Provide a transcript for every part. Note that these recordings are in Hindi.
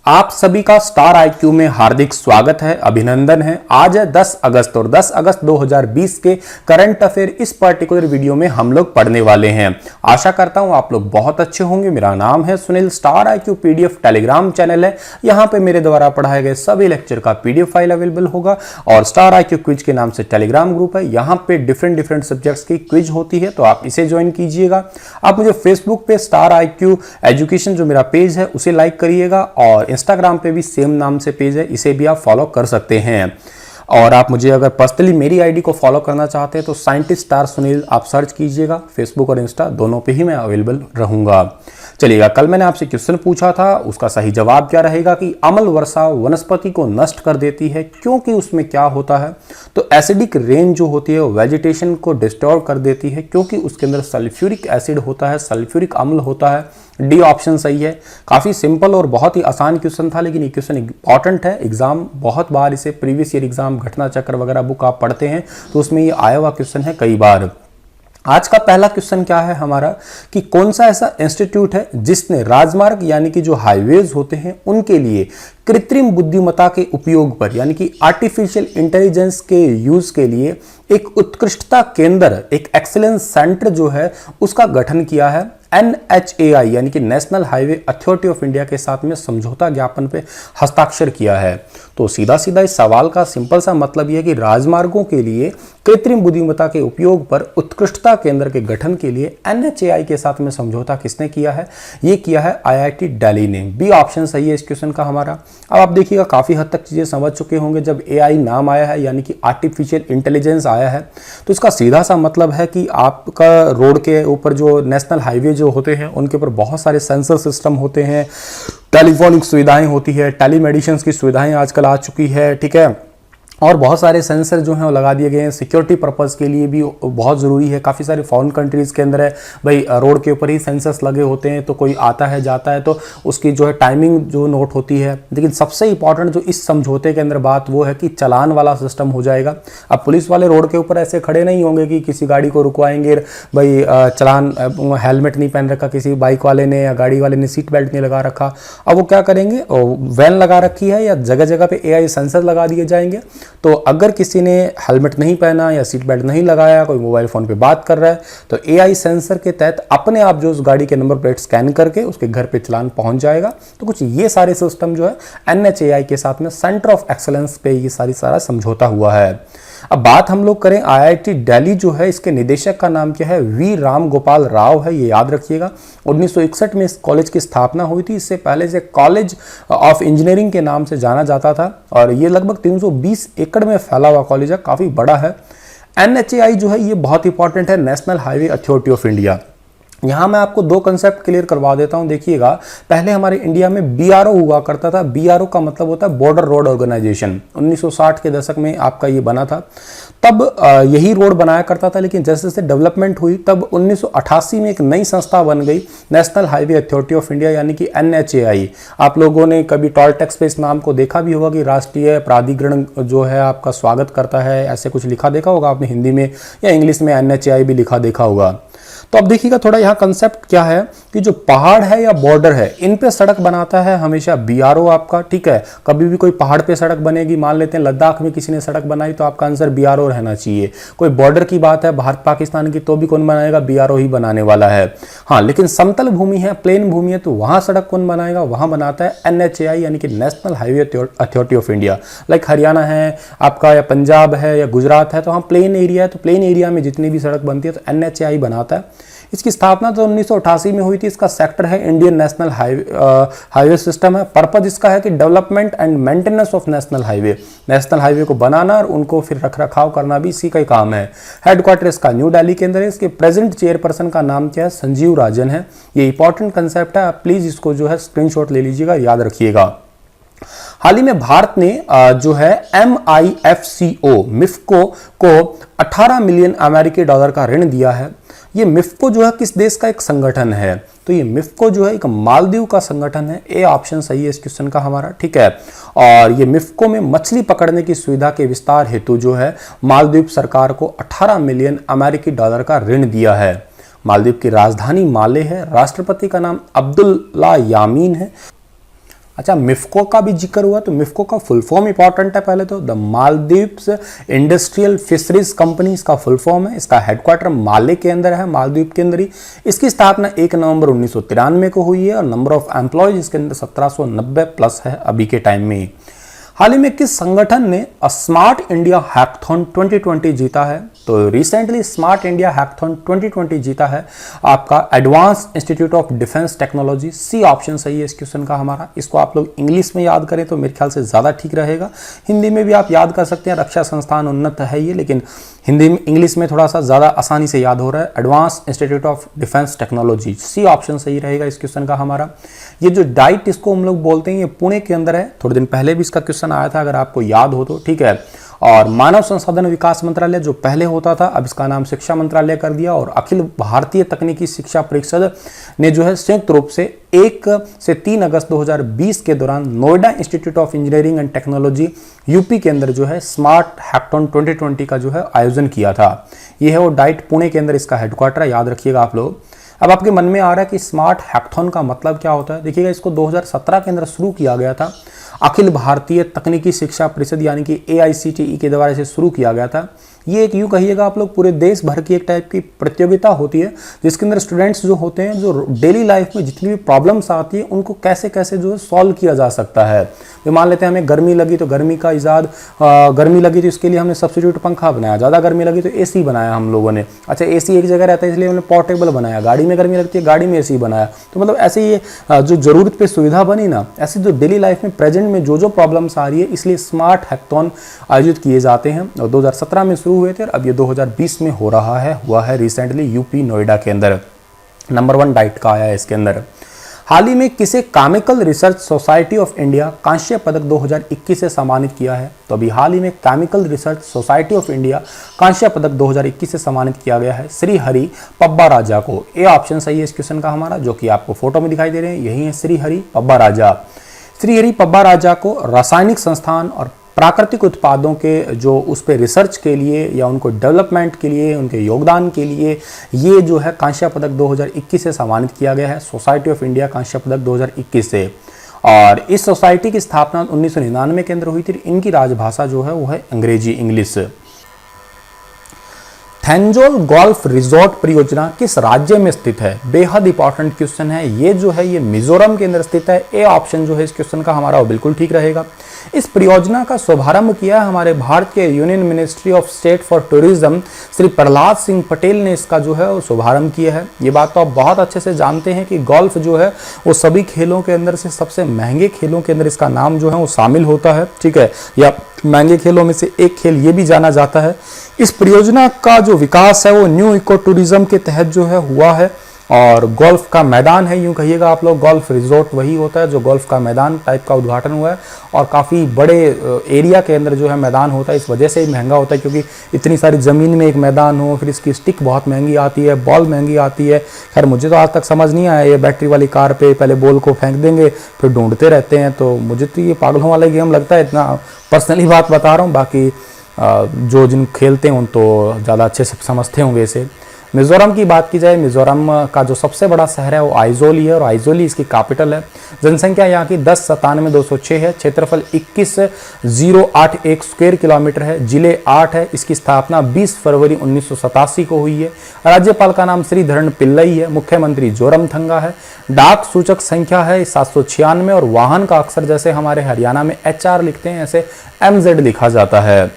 आप सभी का स्टार आईक्यू में हार्दिक स्वागत है, अभिनंदन है। आज है 10 अगस्त और 10 अगस्त 2020 के करंट अफेयर इस पर्टिकुलर वीडियो में हम लोग पढ़ने वाले हैं। आशा करता हूं आप लोग बहुत अच्छे होंगे। मेरा नाम है Sunil. Star IQ PDF Telegram channel है, यहां पे मेरे द्वारा पढ़ाए गए सभी लेक्चर का पीडीएफ फाइल अवेलेबल होगा और स्टार आईक्यू क्विज के नाम से टेलीग्राम ग्रुप है, यहां पे डिफरेंट सब्जेक्ट्स की क्विज होती है, तो आप इसे ज्वाइन कीजिएगा। आप मुझे फेसबुक पे स्टार आईक्यू एजुकेशन जो मेरा पेज है उसे लाइक करिएगा और इंस्टाग्राम पे भी सेम नाम से पेज है, इसे भी आप फॉलो कर सकते हैं। और आप मुझे अगर पर्सनली मेरी आईडी को फॉलो करना चाहते हैं तो साइंटिस्ट स्टार सुनील आप सर्च कीजिएगा, फेसबुक और इंस्टा दोनों पे ही मैं अवेलेबल रहूंगा। चलिएगा, कल मैंने आपसे क्वेश्चन पूछा था, उसका सही जवाब क्या रहेगा कि अम्ल वर्षा वनस्पति को नष्ट कर देती है क्योंकि उसमें क्या होता है। तो एसिडिक रेन जो होती है वो वेजिटेशन को डिस्टर्ब कर देती है क्योंकि उसके अंदर सल्फ्यूरिक एसिड होता है, सल्फ्यूरिक अम्ल होता है। डी ऑप्शन सही है। काफी सिंपल और बहुत ही आसान क्वेश्चन था, लेकिन ये क्वेश्चन इंपॉर्टेंट है। एग्जाम बहुत बार इसे प्रीवियस ईयर एग्जाम घटना चक्र वगैरह बुक आप पढ़ते हैं तो उसमें ये आया हुआ क्वेश्चन है कई बार। आज का पहला क्वेश्चन क्या है हमारा कि कौन सा ऐसा इंस्टीट्यूट है जिसने राजमार्ग यानी कि जो हाईवेज होते हैं उनके लिए कृत्रिम बुद्धिमत्ता के उपयोग पर यानी कि आर्टिफिशियल इंटेलिजेंस के यूज के लिए एक उत्कृष्टता केंद्र, एक एक्सीलेंस सेंटर जो है उसका गठन किया है। NHAI यानी कि national highway authority of India के साथ में समझौता ज्ञापन पे हस्ताक्षर किया है। तो सीधा सीधा इस सवाल का सिंपल सा मतलब यह है कि राजमार्गों के लिए कृत्रिम बुद्धिमत्ता के उपयोग पर उत्कृष्टता केंद्र के गठन के लिए NHAI के साथ में समझौता किसने किया है? ये किया है IIT दिल्ली ने। बी ऑप्शन सही है इस क्वेश्चन का हमारा। अब आप देखिएगा काफी हद तक चीजें समझ चुके होंगे। जब AI नाम आया है यानी कि आर्टिफिशियल इंटेलिजेंस आया है तो इसका सीधा सा मतलब है कि आपका रोड के ऊपर जो नेशनल हाईवे जो होते हैं उनके ऊपर बहुत सारे सेंसर सिस्टम होते हैं, टेलीफोनिक सुविधाएं होती है, टेलीमेडिसिन की सुविधाएं आजकल आ चुकी है, ठीक है। और बहुत सारे सेंसर जो हैं वो लगा दिए गए हैं सिक्योरिटी पर्पस के लिए भी बहुत ज़रूरी है। काफ़ी सारे फॉरेन कंट्रीज़ के अंदर है भाई रोड के ऊपर ही सेंसर्स लगे होते हैं, तो कोई आता है जाता है तो उसकी जो है टाइमिंग जो नोट होती है। लेकिन सबसे इंपॉर्टेंट जो इस समझौते के अंदर बात वो है कि चालान वाला सिस्टम हो जाएगा। अब पुलिस वाले रोड के ऊपर ऐसे खड़े नहीं होंगे कि किसी गाड़ी को रुकवाएंगे, भाई चालान, हेलमेट नहीं पहन रखा किसी बाइक वाले ने या गाड़ी वाले ने सीट बेल्ट नहीं लगा रखा। अब वो क्या करेंगे, वैन लगा रखी है या जगह जगह पे AI सेंसर लगा दिए जाएंगे। तो अगर किसी ने हेलमेट नहीं पहना या सीट बेल्ट नहीं लगाया, कोई मोबाइल फोन पे बात कर रहा है तो AI सेंसर के तहत अपने आप जो उस गाड़ी के नंबर प्लेट स्कैन करके उसके घर पे चालान पहुंच जाएगा। तो कुछ ये सारे सिस्टम जो है NHAI के साथ में सेंटर ऑफ एक्सीलेंस पे ये सारा समझौता हुआ है। अब बात हम लोग करें IIT दिल्ली जो है, इसके निदेशक का नाम क्या है? वी राम गोपाल राव है, ये याद रखिएगा। 1961 में इस कॉलेज की स्थापना हुई थी। इससे पहले से कॉलेज ऑफ इंजीनियरिंग के नाम से जाना जाता था और ये लगभग 320 एकड़ में फैला हुआ कॉलेज है, काफी बड़ा है। NHAI जो है ये बहुत इंपॉर्टेंट है, national highway authority of India. यहाँ मैं आपको दो कंसेप्ट क्लियर करवा देता हूँ। देखिएगा, पहले हमारे इंडिया में BRO हुआ करता था। BRO का मतलब होता है बॉर्डर रोड ऑर्गेनाइजेशन। 1960 के दशक में आपका ये बना था, तब यही रोड बनाया करता था। लेकिन जैसे जैसे डेवलपमेंट हुई तब 1988 में एक नई संस्था बन गई, national highway authority of India यानी कि NHAI। आप लोगों ने कभी टोल टैक्स पे इस नाम को देखा भी होगा कि राष्ट्रीय प्राधिकरण जो है आपका स्वागत करता है, ऐसे कुछ लिखा देखा होगा आपने हिंदी में या इंग्लिश में NHAI भी लिखा देखा होगा। तो अब देखिएगा थोड़ा यहाँ कंसेप्ट क्या है कि जो पहाड़ है या बॉर्डर है इन पे सड़क बनाता है हमेशा BRO आपका, ठीक है। कभी भी कोई पहाड़ पे सड़क बनेगी, मान लेते हैं लद्दाख में किसी ने सड़क बनाई तो आपका आंसर BRO रहना चाहिए। कोई बॉर्डर की बात है भारत पाकिस्तान की तो भी कौन बनाएगा? BRO ही बनाने वाला है। हाँ, लेकिन समतल भूमि है, प्लेन भूमि है, तो वहां सड़क कौन बनाएगा? वहां बनाता है NHAI यानी कि national highway authority of India. Like Haryana है आपका या पंजाब है या गुजरात है तो वहाँ प्लेन एरिया है, तो प्लेन एरिया में जितनी भी सड़क बनती है तो NHAI बनाता है। इसकी स्थापना तो 1988 में हुई थी। इसका सेक्टर है इंडियन नेशनल हाईवे सिस्टम है। पर्पज इसका है कि development and maintenance of national highway को बनाना और उनको फिर रखरखाव करना भी इसी का ही काम है। हेडक्वार्टर इसका न्यू दिल्ली के अंदर है। इसके प्रेजेंट चेयरपर्सन का नाम क्या है? संजीव राजन है। ये इंपॉर्टेंट कंसेप्ट है, आप प्लीज इसको जो है स्क्रीनशॉट ले लीजिएगा, याद रखिएगा। हाल ही में भारत ने जो है मिफ्को को 18 मिलियन अमेरिकी डॉलर का ऋण दिया है। ये मिफ्को जो है किस देश का एक संगठन है? तो ये मिफ्को जो है एक मालदीव का संगठन है। ए ऑप्शन सही है इस क्वेश्चन का हमारा, ठीक है। और ये मिफ्को में मछली पकड़ने की सुविधा के विस्तार हेतु जो है मालदीव सरकार को 18 मिलियन अमेरिकी डॉलर का ऋण दिया है। मालदीव की राजधानी माले है। राष्ट्रपति का नाम अब्दुल्ला यामीन है। अच्छा, मिफ्को का भी जिक्र हुआ, तो मिफ्को का फुल फॉर्म इंपॉर्टेंट है। पहले तो the Maldives industrial fisheries company इसका फुल फॉर्म है। इसका हेडक्वार्टर माले के अंदर है, मालदीव के अंदर ही। इसकी स्थापना 1 नवंबर 1993 को हुई है और नंबर ऑफ एम्प्लॉयज इसके अंदर 1790 प्लस है अभी के टाइम में। हाल ही में किस संगठन ने स्मार्ट इंडिया हैकाथॉन 2020 जीता है? तो रिसेंटली स्मार्ट इंडिया हैकाथॉन 2020 जीता है आपका advance institute of defence technology. C option सही है इस क्वेश्चन का हमारा। इसको आप लोग इंग्लिश में याद करें तो मेरे ख्याल से ज़्यादा ठीक रहेगा। हिंदी में भी आप याद कर सकते हैं, रक्षा संस्थान उन्नत है ये, लेकिन हिंदी में इंग्लिश में थोड़ा सा ज़्यादा आसानी से याद हो रहा है। Advance institute of defence technology, C option सही रहेगा इस क्वेश्चन का हमारा। ये जो डाइट इसको हम लोग बोलते हैं, ये पुणे के अंदर है। थोड़े दिन पहले भी इसका क्वेश्चन आया था, अगर आपको याद हो तो, ठीक है। और मानव संसाधन विकास मंत्रालय जो पहले होता था, अब इसका नाम शिक्षा मंत्रालय कर दिया। और अखिल भारतीय तकनीकी शिक्षा परिषद ने जो है संयुक्त रूप से 1 से 3 अगस्त 2020 के दौरान Noida institute of engineering and technology UP के अंदर जो है स्मार्ट हैकाथॉन 2020 का जो है आयोजन किया था। ये है वो डाइट, पुणे के अंदर इसका हेडक्वार्टर है, याद रखिएगा आप लोग। अब आपके मन में आ रहा है कि स्मार्ट हैकाथॉन का मतलब क्या होता है। देखिएगा, इसको 2017 के अंदर शुरू किया गया था। अखिल भारतीय तकनीकी शिक्षा परिषद यानी कि AICTE के द्वारा इसे शुरू किया गया था। ये एक यूँ कहिएगा आप लोग पूरे देश भर की एक टाइप की प्रतियोगिता होती है, जिसके अंदर स्टूडेंट्स जो होते हैं, जो डेली लाइफ में जितनी भी प्रॉब्लम्स आती है उनको कैसे कैसे जो है सॉल्व किया जा सकता है। तो मान लेते हैं हमें गर्मी लगी तो गर्मी का इजाद, गर्मी लगी तो इसके लिए हमने सब्स्टिट्यूट पंखा बनाया, ज़्यादा गर्मी लगी तो AC बनाया हम लोगों ने। अच्छा, AC एक जगह रहता है इसलिए हमने पोर्टेबल बनाया, गाड़ी में गर्मी लगती है गाड़ी में AC बनाया। तो मतलब ऐसे ये जो ज़रूरत पे सुविधा बनी ना, ऐसी जो डेली लाइफ में प्रेजेंट में जो प्रॉब्लम्स आ रही है, इसलिए स्मार्ट हैकाथॉन आयोजित किए जाते हैं। और 2017 में शुरू हुए थे और अब ये 2020 में हो रहा है, हुआ है रिसेंटली यूपी नोएडा के अंदर। नंबर 1 डाइट का आया है इसके अंदर। हाल ही में किसे chemical research society of India कांस्य पदक 2021 से सम्मानित किया है? तो अभी हाल ही में chemical research society of India कांस्य पदक 2021 से सम्मानित किया गया है श्री हरि पब्बा राजा को। ए ऑप्शन सही है इस क्वेश्चन का हमारा, जो कि आपको फोटो में दिखाई दे रहे हैं, यही है श्री हरि पब्बा राजा। श्री हरि पब्बा राजा को रासायनिक संस्थान और प्राकृतिक उत्पादों के जो उस पर रिसर्च के लिए या उनको डेवलपमेंट के लिए, उनके योगदान के लिए ये जो है कांस्य पदक 2021 से सम्मानित किया गया है सोसाइटी ऑफ इंडिया कांस्य पदक 2021 से। और इस सोसाइटी की स्थापना 1999 के अंदर हुई थी। इनकी राजभाषा जो है वो है अंग्रेजी, इंग्लिश। थेंजोल गोल्फ रिजॉर्ट परियोजना किस राज्य में स्थित है? बेहद इंपॉर्टेंट क्वेश्चन है ये, जो है ये मिजोरम के अंदर स्थित है। ए ऑप्शन जो है इस क्वेश्चन का हमारा वो बिल्कुल ठीक रहेगा। इस परियोजना का शुभारंभ किया है हमारे भारत के union ministry of state for tourism, Shri Prahlad Singh Patel ने इसका जो है वो शुभारंभ किया है। ये बात तो आप बहुत अच्छे से जानते हैं कि गोल्फ जो है वो सभी खेलों के अंदर से सबसे महंगे खेलों के अंदर इसका नाम जो है वो शामिल होता है, ठीक है, या महंगे खेलों में से एक खेल ये भी जाना जाता है। इस परियोजना का जो विकास है वो न्यू इको टूरिज्म के तहत जो है हुआ है। और गोल्फ का मैदान है, यूं कहिएगा आप लोग, गोल्फ रिजॉर्ट वही होता है जो गोल्फ का मैदान टाइप का उद्घाटन हुआ है। और काफ़ी बड़े एरिया के अंदर जो है मैदान होता है, इस वजह से ही महंगा होता है, क्योंकि इतनी सारी ज़मीन में एक मैदान हो, फिर इसकी स्टिक बहुत महंगी आती है, बॉल महंगी आती है। खैर मुझे तो आज तक समझ नहीं आया, ये बैटरी वाली कार पे पहले बॉल को फेंक देंगे फिर ढूंढते रहते हैं, तो मुझे तो ये पागलों वाला गेम लगता है। इतना पर्सनली बात बता रहा हूँ, बाकी जो जिन खेलते हैं उन तो ज़्यादा अच्छे से समझते होंगे इसे। मिज़ोरम की बात की जाए, मिज़ोरम का जो सबसे बड़ा शहर है वो आइजोल ही है और आइजोल ही इसकी कैपिटल है। जनसंख्या यहाँ की 10,97,206 है। क्षेत्रफल 21,081 स्क्वायर किलोमीटर है। जिले 8 है। इसकी स्थापना 20 फरवरी 1987 को हुई है। राज्यपाल का नाम श्री धरण पिल्लई है। मुख्यमंत्री जोरमथंगा है। डाक सूचक संख्या है 796 और वाहन का अक्सर जैसे हमारे हरियाणा में HR लिखते हैं, ऐसे MZ लिखा जाता है।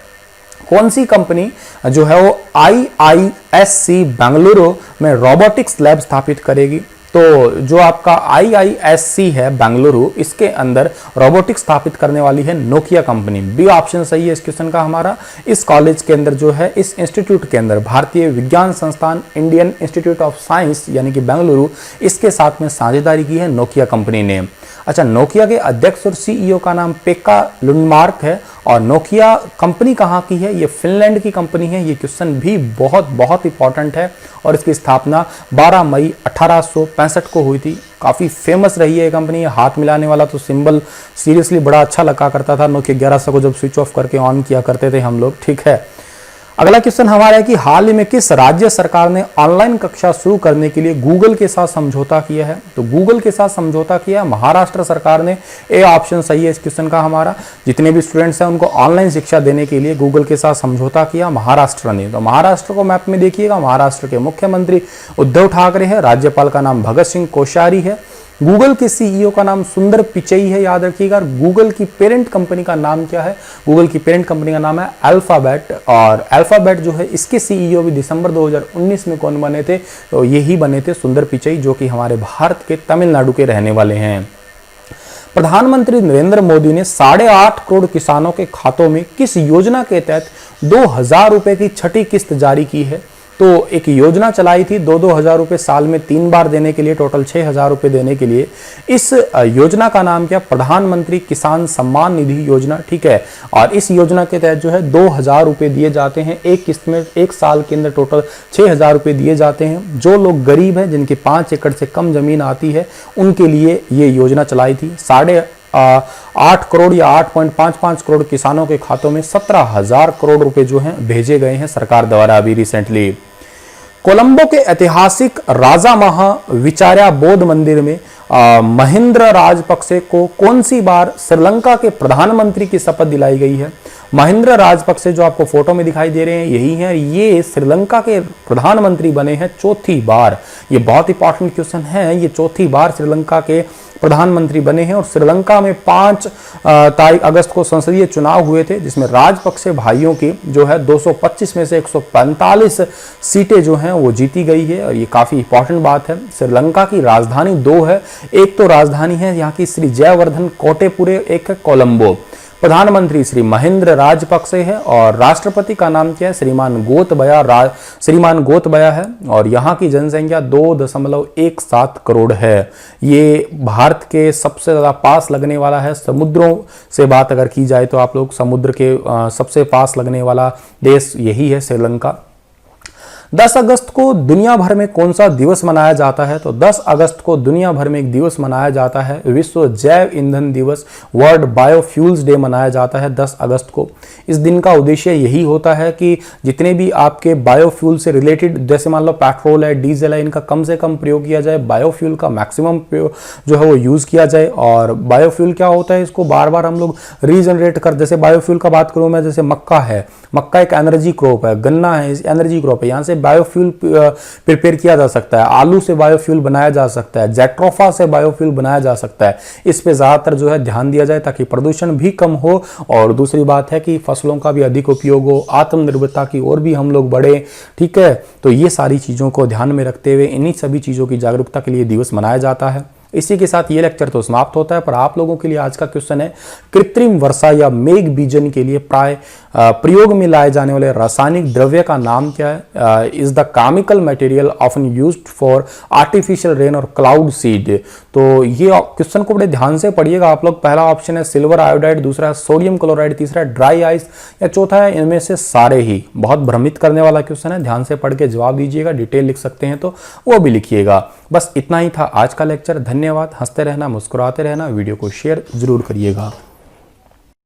कौन सी कंपनी जो है वो IISc बेंगलुरु में रोबोटिक्स लैब स्थापित करेगी? तो जो आपका IISc है बेंगलुरु, इसके अंदर रोबोटिक्स स्थापित करने वाली है नोकिया कंपनी। बी ऑप्शन सही है इस क्वेश्चन का हमारा। इस कॉलेज के अंदर जो है, इस इंस्टीट्यूट के अंदर भारतीय विज्ञान संस्थान इंडियन इंस्टीट्यूट ऑफ साइंस यानी कि बेंगलुरु, इसके साथ में साझेदारी की है नोकिया कंपनी ने। अच्छा, नोकिया के अध्यक्ष और CEO का नाम पेक्का लुंडमार्क है। और नोकिया कंपनी कहाँ की है? ये फिनलैंड की कंपनी है। ये क्वेश्चन भी बहुत बहुत इंपॉर्टेंट है। और इसकी स्थापना 12 मई 1865 को हुई थी। काफ़ी फेमस रही है ये कंपनी। हाथ मिलाने वाला तो सिंबल सीरियसली बड़ा अच्छा लगा करता था। नोकिया 1100 को जब स्विच ऑफ करके ऑन किया करते थे हम लोग, ठीक है। अगला क्वेश्चन हमारा है कि हाल ही में किस राज्य सरकार ने ऑनलाइन कक्षा शुरू करने के लिए गूगल के साथ समझौता किया है? तो गूगल के साथ समझौता किया है महाराष्ट्र सरकार ने। ए ऑप्शन सही है इस क्वेश्चन का हमारा। जितने भी स्टूडेंट्स हैं उनको ऑनलाइन शिक्षा देने के लिए गूगल के साथ समझौता किया महाराष्ट्र ने। तो महाराष्ट्र को मैप में देखिएगा, महाराष्ट्र के मुख्यमंत्री उद्धव ठाकरे है, राज्यपाल का नाम भगत सिंह कोश्यारी है, गूगल के सीईओ का नाम सुंदर पिचई है, याद रखिएगा। गूगल की पेरेंट कंपनी का नाम क्या है? गूगल की पेरेंट कंपनी का नाम है अल्फाबेट, और अल्फाबेट जो है इसके सीईओ भी दिसंबर 2019 में कौन बने थे? तो यही बने थे सुंदर पिचई, जो कि हमारे भारत के तमिलनाडु के रहने वाले हैं। प्रधानमंत्री नरेंद्र मोदी ने 8.5 करोड़ किसानों के खातों में किस योजना के तहत 2,000 रुपए की छठी किस्त जारी की है? तो एक योजना चलाई थी 2,000 रुपये साल में 3 बार देने के लिए, टोटल 6,000 रुपये देने के लिए। इस योजना का नाम क्या? प्रधानमंत्री किसान सम्मान निधि योजना, ठीक है। और इस योजना के तहत जो है 2,000 रुपये दिए जाते हैं एक किस्त में, एक साल के अंदर टोटल 6,000 रुपये दिए जाते हैं। जो लोग गरीब हैं, जिनके 5 एकड़ से कम जमीन आती है, उनके लिए ये योजना चलाई थी। 8 करोड़ या 8.55 करोड़ किसानों के खातों में 17,000 करोड़ रुपए जो हैं भेजे गए हैं सरकार द्वारा अभी रिसेंटली। कोलंबो के ऐतिहासिक राजा महा विचार्या बौद्ध मंदिर में महिंद्र राजपक्षे को कौन सी बार श्रीलंका के प्रधानमंत्री की शपथ दिलाई गई है? महिंद्र राजपक्षे जो आपको फोटो में दिखाई दे रहे हैं यही हैं, ये श्रीलंका के प्रधानमंत्री बने हैं चौथी बार। ये बहुत इंपॉर्टेंट क्वेश्चन है, ये चौथी बार श्रीलंका के प्रधानमंत्री बने हैं। और श्रीलंका में 5 अगस्त को संसदीय चुनाव हुए थे, जिसमें राजपक्षे भाइयों की जो है 225 में से 145 सीटें जो हैं वो जीती गई है। और ये काफी इंपॉर्टेंट बात है। श्रीलंका की राजधानी 2 है, एक तो राजधानी है यहाँ की श्री जयवर्धन कोटेपुरे, एक है कोलंबो। प्रधानमंत्री श्री महिंद्र राजपक्षे है और राष्ट्रपति का नाम क्या है? श्रीमान गोतबया है। और यहाँ की जनसंख्या 2.17 करोड़ है। ये भारत के सबसे ज्यादा पास लगने वाला है। समुद्रों से बात अगर की जाए तो आप लोग समुद्र के सबसे पास लगने वाला देश यही है, श्रीलंका। 10 अगस्त को दुनिया भर में कौन सा दिवस मनाया जाता है? तो 10 अगस्त को दुनिया भर में एक दिवस मनाया जाता है, विश्व जैव ईंधन दिवस, वर्ल्ड बायोफ्यूल्स डे मनाया जाता है 10 अगस्त को। इस दिन का उद्देश्य यही होता है कि जितने भी आपके बायोफ्यूल से रिलेटेड, जैसे मान लो पेट्रोल है, डीजल है, इनका कम से कम प्रयोग किया जाए, बायोफ्यूल का मैक्सिमम जो है वो यूज किया जाए। और बायोफ्यूल क्या होता है? इसको बार बार हम लोग रीजनरेट कर, जैसे बायोफ्यूल का बात करूं मैं, जैसे मक्का है, मक्का एक एनर्जी क्रॉप है, गन्ना है एनर्जी क्रॉप है, यहाँ से बायोफ्यूल प्रिपेयर किया जा सकता है, आलू से बायोफ्यूल बनाया जा सकता है, जेट्रोफा से बायोफ्यूल बनाया जा सकता है। इस पे ज्यादातर जो है ध्यान दिया जाए ताकि प्रदूषण भी कम हो। और दूसरी बात है कि फसलों का भी अधिक उपयोग हो, आत्मनिर्भरता की ओर भी हम लोग बढ़े, ठीक है। तो ये सारी चीजों को ध्यान में रखते हुए इन्हीं सभी चीजों की जागरूकता के लिए दिवस मनाया जाता है। इसी के साथ ये लेक्चर तो समाप्त होता है, पर आप लोगों के लिए आज का क्वेश्चन है, कृत्रिम वर्षा या मेघ बीजन के लिए प्राय प्रयोग में लाए जाने वाले रासायनिक द्रव्य का नाम क्या है? Is the chemical material often used for artificial rain और क्लाउड सीड। तो ये क्वेश्चन को बड़े ध्यान से पढ़िएगा आप लोग। पहला ऑप्शन है सिल्वर आयोडाइड, दूसरा है सोडियम क्लोराइड, तीसरा है ड्राई आइस, या चौथा है इनमें से सारे ही। बहुत भ्रमित करने वाला क्वेश्चन है, ध्यान से पढ़ के जवाब दीजिएगा। डिटेल लिख सकते हैं तो वो भी लिखिएगा। बस इतना ही था आज का लेक्चर। धन्यवाद। हंसते रहना, मुस्कुराते रहना, वीडियो को शेयर जरूर करिएगा।